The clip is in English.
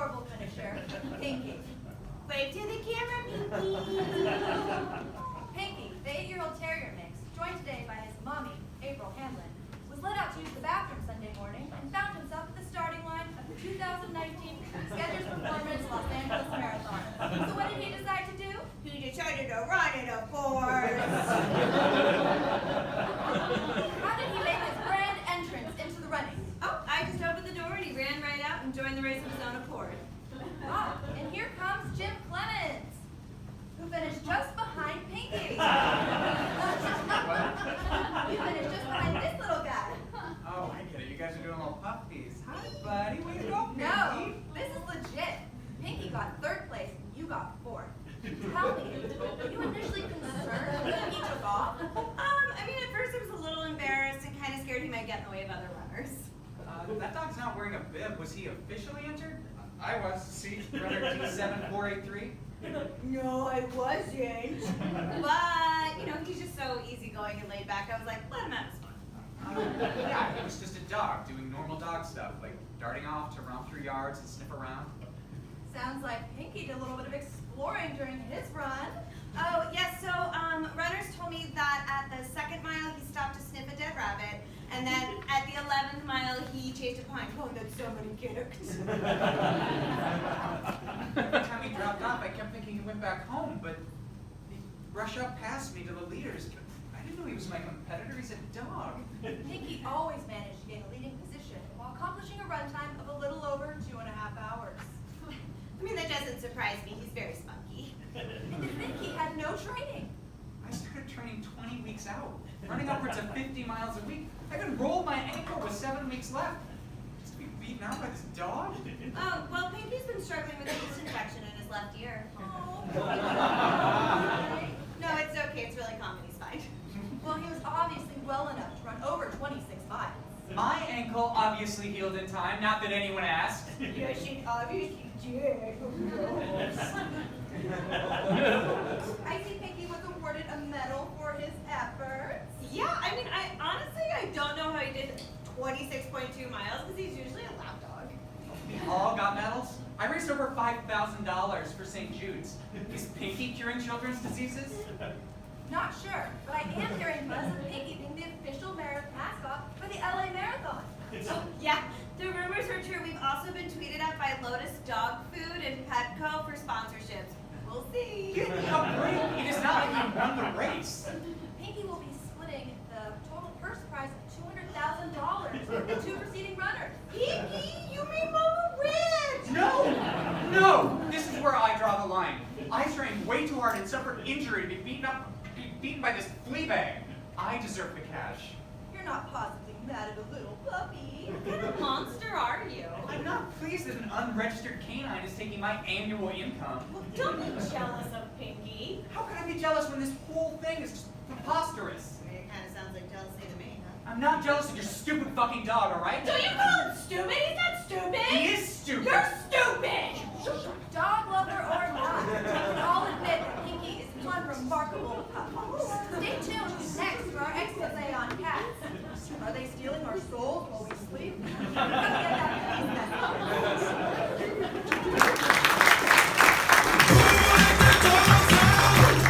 adorable finisher, Pinky. Wave to the camera, Pinky. Pinky, the 8-year-old terrier mix, joined today by his mommy, April Hamlin, was let out to use the bathroom Sunday morning and found himself at the starting line of the 2019 Skechers Performance Los Angeles Marathon. So what did he decide to do? He decided to run it, of course. How did he make his grand entrance into the running? Oh, I just opened the door and he ran right out and joined the race of his own accord. Ah, and here comes Jim Clemens, who finished just behind Pinky. You finished just behind this little guy. Oh, I get it. You guys are doing little puppies. Hi, buddy. Way to go, Pinky. No, this is legit. Pinky got 3rd place, and you got 4th. Tell me, were you initially concerned when he took off? I mean, at first I was a little embarrassed and kind of scared he might get in the way of other runners. That dog's not wearing a bib. Was he officially entered? I was. See, runner D7483. No, I wasn't. But, you know, he's just so easygoing and laid back. I was like, let him have his fun. Yeah, he was just a dog doing normal dog stuff, like darting off to romp through yards and sniff around. Sounds like Pinky did a little bit of exploring during his run. Oh, yes, so runners told me that at the 2nd mile he stopped to sniff a dead rabbit, and then at the 11th mile he chased a pine cone that somebody kicked. Every time he dropped off, I kept thinking he went back home, but he rushed up past me to the leaders. I didn't know he was my competitor. He's a dog. Pinky always managed to gain a leading position while accomplishing a run time of a little over 2.5 hours. I mean, that doesn't surprise me. He's very spunky. And Pinky had no training. I started training 20 weeks out, running upwards of 50 miles a week. I even rolled my ankle with 7 weeks left. Just to be beaten out by this dog? Oh, well, Pinky's been struggling with a yeast infection in his left ear. Oh, No, it's okay. It's really common. He's fine. well, he was obviously well enough to run over 26 miles. My ankle obviously healed in time, not that anyone asked. Yes, it obviously did. I see Pinky was awarded a medal for his efforts. Yeah, I mean, I don't know how he did 26.2 miles because he's usually a lap dog. We all got medals. I raised over $5,000 for St. Jude's. Is Pinky curing children's diseases? Not sure, but I am hearing buzz of Pinky being the official mascot for the LA Marathon. Oh, yeah, the rumors are true. We've also been tweeted at by Lotus Dog Food and Petco for sponsorships. We'll see. Give me a break. It is not like you won the race. Pinky will be splitting the total purse prize of $200,000 with the 2 preceding runners. Pinky, you made Mama rich! No! No! This is where I draw the line. I trained way too hard and suffered injury to be beaten by this flea bag. I deserve the cash. You're not positively mad at a little puppy. What kind of monster are you? I'm not pleased that an unregistered canine is taking my annual income. Well, don't be jealous of Pinky. How can I be jealous when this whole thing is just preposterous? I mean, it kind of sounds like jealousy to me, huh? I'm not jealous of your stupid fucking dog, alright? Don't you call him stupid? He's not stupid! He is stupid! You're stupid! Dog lover or not, we can all admit that Pinky is one remarkable puppy. Stay tuned next for our expose on cats. Are they stealing our souls while we sleep? We're gonna get that